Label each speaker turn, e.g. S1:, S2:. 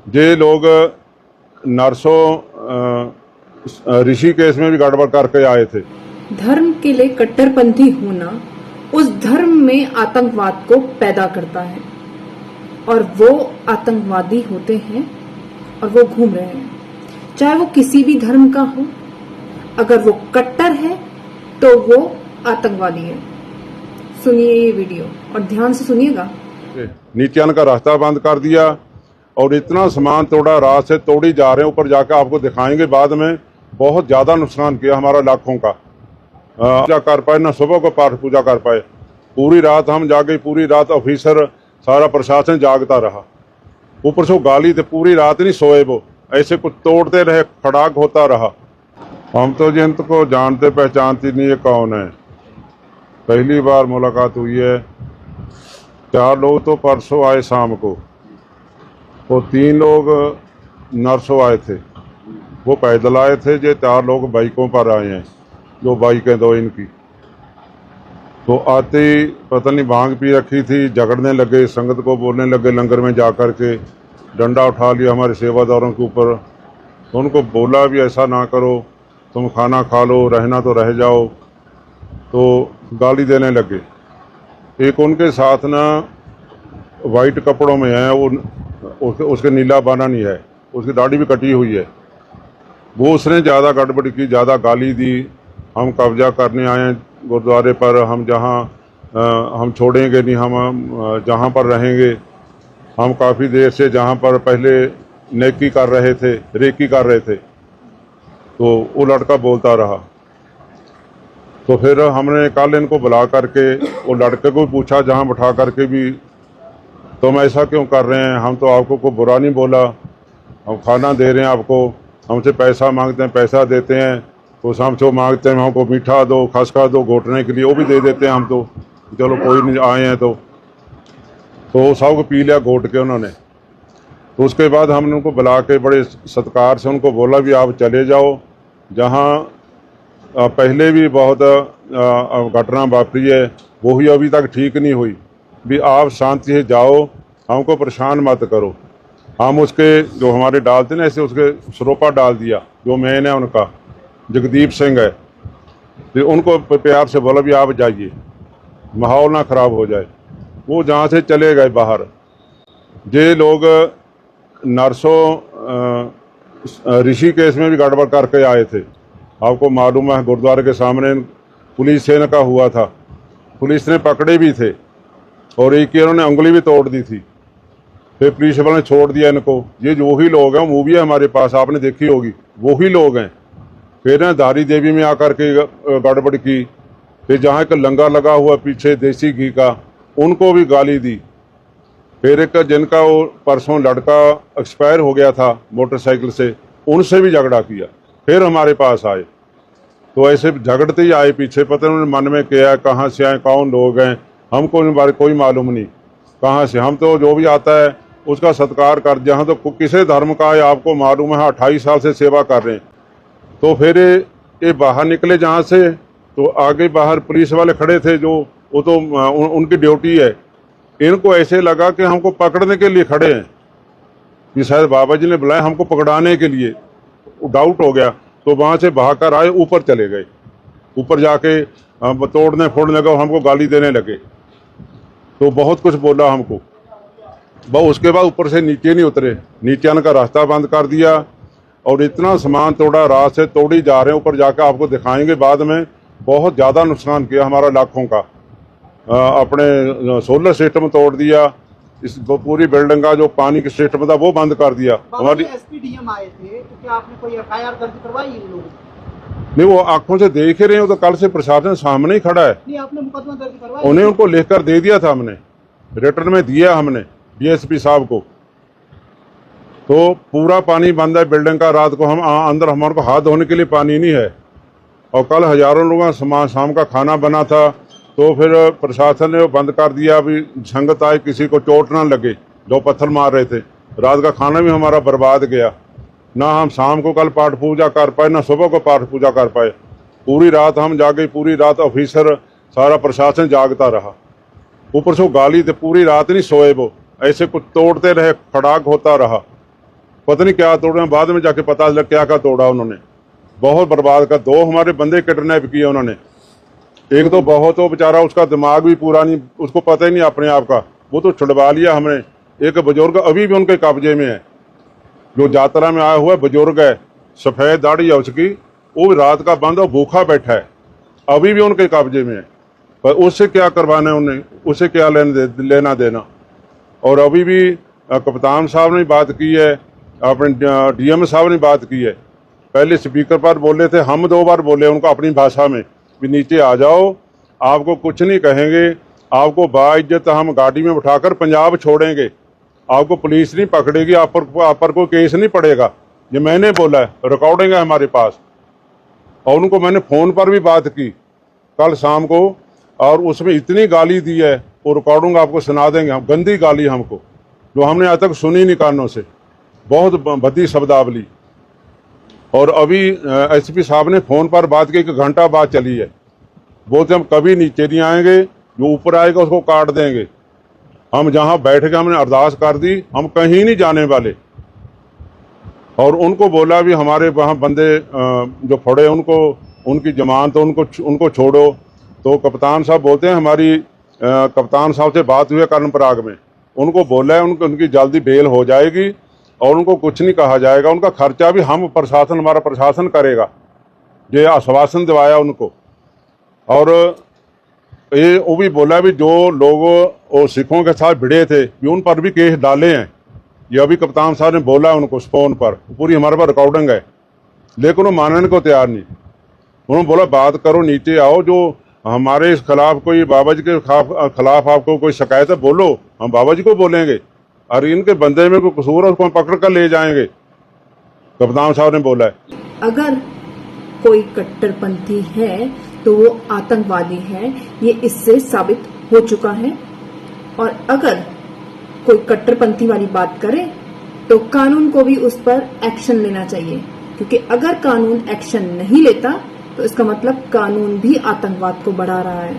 S1: जे लोग नरसों ऋषिकेश में भी गड़बड़ करके आए थे।
S2: धर्म के लिए कट्टरपंथी होना उस धर्म में आतंकवाद को पैदा करता है और वो आतंकवादी होते हैं और वो घूम रहे हैं, चाहे वो किसी भी धर्म का हो। अगर वो कट्टर है तो वो आतंकवादी है। सुनिए ये वीडियो और ध्यान से सुनिएगा।
S1: नीतियान का रास्ता बंद कर दिया और इतना सामान तोड़ा, रात से तोड़ी जा रहे हैं। ऊपर जाकर आपको दिखाएंगे बाद में। बहुत ज़्यादा नुकसान किया हमारा, लाखों का। पूजा कर पाए ना, सुबह को पाठ पूजा कर पाए। पूरी रात हम जागे, पूरी रात ऑफिसर सारा प्रशासन जागता रहा। ऊपर से गाली थे, पूरी रात नहीं सोए वो, ऐसे कुछ तोड़ते रहे, खड़ाक होता रहा। हम तो जिनको जानते पहचानती नहीं, ये कौन है। पहली बार मुलाकात हुई है। 4 लोग तो परसों आए शाम को, वो 3 लोग नरसों आए थे, वो पैदल आए थे। जो 4 लोग बाइकों पर आए हैं, जो बाइकें 2 इनकी। तो आते ही पता नहीं भांग पी रखी थी, झगड़ने लगे, संगत को बोलने लगे। लंगर में जा कर के डंडा उठा लिया हमारे सेवादारों के ऊपर। तो उनको बोला भी ऐसा ना करो, तुम खाना खा लो, रहना तो रह जाओ। तो गाली देने लगे। एक उनके साथ ना वाइट कपड़ों में है, वो उसके नीला बाना नहीं है, उसकी दाढ़ी भी कटी हुई है। वो उसने ज़्यादा गड़बड़ी की, ज़्यादा गाली दी। हम कब्जा करने आए हैं गुरुद्वारे पर, हम जहाँ हम छोड़ेंगे नहीं, हम जहाँ पर रहेंगे। हम काफ़ी देर से जहाँ पर पहले नेकी कर रहे थे, रेकी कर रहे थे, तो वो लड़का बोलता रहा। तो फिर हमने कल इनको बुला करके वो लड़के को पूछा, जहाँ बैठा करके भी, तुम ऐसा क्यों कर रहे हैं? हम तो आपको कोई बुरा नहीं बोला, हम खाना दे रहे हैं आपको। हमसे पैसा मांगते हैं, पैसा देते हैं। कुछ हमसे मांगते हैं, हमको मीठा दो, खसखा दो घोटने के लिए, वो भी दे देते हैं हम तो। चलो कोई नहीं, आए हैं तो सब को पी लिया घोट के उन्होंने। तो उसके बाद हमने उनको बुला के बड़े सत्कार से उनको बोला भी आप चले जाओ। जहाँ पहले भी बहुत घटना वापरी है, वो ही अभी तक ठीक नहीं हुई। भी आप शांति से जाओ, हमको परेशान मत करो। हम उसके जो हमारे डालते ना, ऐसे उसके सरोपा डाल दिया। जो मेन है उनका जगदीप सिंह है, तो उनको प्यार से बोला भी आप जाइए, माहौल ना ख़राब हो जाए। वो जहाँ से चले गए बाहर। जे लोग नरसों ऋषिकेश में भी गड़बड़ करके आए थे। आपको मालूम है, गुरुद्वारे के सामने पुलिस सेना का हुआ था, पुलिस ने पकड़े भी थे और एक की उन्होंने उंगली भी तोड़ दी थी। फिर पुलिस वालों ने छोड़ दिया इनको। ये जो ही लोग हैं, मूवी है हमारे पास, आपने देखी होगी, वही लोग हैं। फिर ना धारी देवी में आकर के गड़बड़ की। फिर जहाँ एक लंगर लगा हुआ पीछे देसी घी का, उनको भी गाली दी। फिर एक जिनका वो परसों लड़का एक्सपायर हो गया था मोटरसाइकिल से, उनसे भी झगड़ा किया। फिर हमारे पास आए, तो ऐसे झगड़ते ही आए पीछे। पता नहीं मन में क्या है, कहाँ से आए, कौन लोग हैं, हमको इन बारे कोई मालूम नहीं कहाँ से। हम तो जो भी आता है उसका सत्कार कर, जहाँ तो किसी धर्म का है आपको मालूम है, 28 साल से सेवा कर रहे हैं। तो फिर ये बाहर निकले जहाँ से, तो आगे बाहर पुलिस वाले खड़े थे, जो वो तो उनकी ड्यूटी है। इनको ऐसे लगा कि हमको पकड़ने के लिए खड़े हैं, कि शायद बाबा जी ने बुलाया हमको पकड़ाने के लिए। डाउट हो गया, तो वहाँ से भाग कर आए, ऊपर चले गए। ऊपर जाके तोड़ने फोड़ने लगे, हमको गाली देने लगे। तो बहुत कुछ बोला हमको। बस उसके बाद ऊपर से नीचे नहीं उतरे, नीचे आने का रास्ता बंद कर दिया और इतना सामान तोड़ा, रात से तोड़ी जा रहे हैं। ऊपर जाकर आपको दिखाएंगे बाद में। बहुत ज़्यादा नुकसान किया हमारा, लाखों का। अपने सोलर सिस्टम तोड़ दिया, इस पूरी बिल्डिंग का जो पानी का सिस्टम था वो बंद कर दिया। हमारी
S3: एसपीडीएम आए थे, तो क्या आपने कोई एफआईआर दर्ज करवाई इन लोगों?
S1: नहीं, वो आंखों से देख ही रहे हो, तो कल से प्रशासन सामने ही खड़ा है।
S3: नहीं, आपने मुकदमा दर्ज करवाया?
S1: उन्हें उनको लिखकर दे दिया था हमने, रिटर्न में दिया हमने डीएसपी साहब को। तो पूरा पानी बंद है बिल्डिंग का। रात को हम अंदर, हमारे को हाथ धोने के लिए पानी नहीं है। और कल हजारों लोगों का शाम का खाना बना था, तो फिर प्रशासन ने वो बंद कर दिया। अभी संगत आए, किसी को चोट ना लगे, जो पत्थर मार रहे थे। रात का खाना भी हमारा बर्बाद गया। ना हम शाम को कल पाठ पूजा कर पाए, ना सुबह को पाठ पूजा कर पाए। पूरी रात हम जागे, पूरी रात ऑफिसर सारा प्रशासन जागता रहा। ऊपर से गाली थे, पूरी रात नहीं सोए वो, ऐसे कुछ तोड़ते रहे, खड़ाक होता रहा। पता नहीं क्या तोड़ा, बाद में जाके पता लग क्या क्या तोड़ा उन्होंने। बहुत बर्बाद का, 2 हमारे बंदे किडनैप किए उन्होंने। एक तो बहुत, वो बेचारा उसका दिमाग भी पूरा नहीं, उसको पता ही नहीं अपने आप का, वो तो छुड़वा लिया हमने। एक बुजुर्ग अभी भी उनके कब्जे में है, जो यात्रा में आया हुआ बुजुर्ग है, सफेद दाढ़ी है उसकी, वो रात का बंद और भूखा बैठा है, अभी भी उनके कब्जे में है। पर उससे क्या करवाना है उन्हें, उससे क्या लेना देना। और अभी भी कप्तान साहब ने बात की है, अपने डीएम साहब ने बात की है। पहले स्पीकर पर बोले थे, हम 2 बार बोले उनको अपनी भाषा में भी नीचे आ जाओ, आपको कुछ नहीं कहेंगे, आपको बाइज्जत हम गाड़ी में उठाकर पंजाब छोड़ेंगे, आपको पुलिस नहीं पकड़ेगी, आप पर कोई केस नहीं पड़ेगा। ये मैंने बोला है, रिकॉर्डिंग है हमारे पास। और उनको मैंने फ़ोन पर भी बात की कल शाम को, और उसमें इतनी गाली दी है, वो रिकॉर्डिंग आपको सुना देंगे हम, गंदी गाली हमको, जो हमने आज तक सुनी नहीं कानों से, बहुत भद्दी शब्दावली। और अभी एसपी साहब ने फ़ोन पर बात की, 1 घंटा बाद चली है। बोलते हम कभी नीचे नहीं आएंगे, जो ऊपर आएगा उसको काट देंगे। हम जहाँ बैठ के हमने अरदास कर दी, हम कहीं नहीं जाने वाले। और उनको बोला भी हमारे वहाँ बंदे जो फड़े उनको, उनकी जमानत उनको छोड़ो। तो कप्तान साहब बोलते हैं, हमारी कप्तान साहब से बात हुई है कर्णप्रयाग में, उनको बोला है उनकी जल्दी बेल हो जाएगी और उनको कुछ नहीं कहा जाएगा, उनका खर्चा भी हम प्रशासन, हमारा प्रशासन करेगा, ये आश्वासन दिवाया उनको। और ये वो भी बोला भी जो लोग वो सिखों के साथ भिड़े थे भी उन पर भी केस डाले हैं, ये अभी कप्तान साहब ने बोला उनको फ़ोन पर, पूरी हमारे पास रिकॉर्डिंग है। लेकिन वो मानने को तैयार नहीं। उन्होंने बोला बात करो, नीचे आओ, जो हमारे इस खिलाफ कोई बाबा जी के खिलाफ आपको कोई शिकायत है बोलो, हम बाबा जी को बोलेंगे, और इनके बंदे में कोई कसूर है उसको हम पकड़ कर ले जाएंगे, कप्तान साहब ने बोला है।
S2: अगर कोई कट्टरपंथी है तो वो आतंकवादी है, ये इससे साबित हो चुका है। और अगर कोई कट्टरपंथी वाली बात करे तो कानून को भी उस पर एक्शन लेना चाहिए, क्योंकि अगर कानून एक्शन नहीं लेता तो इसका मतलब कानून भी आतंकवाद को बढ़ा रहा है।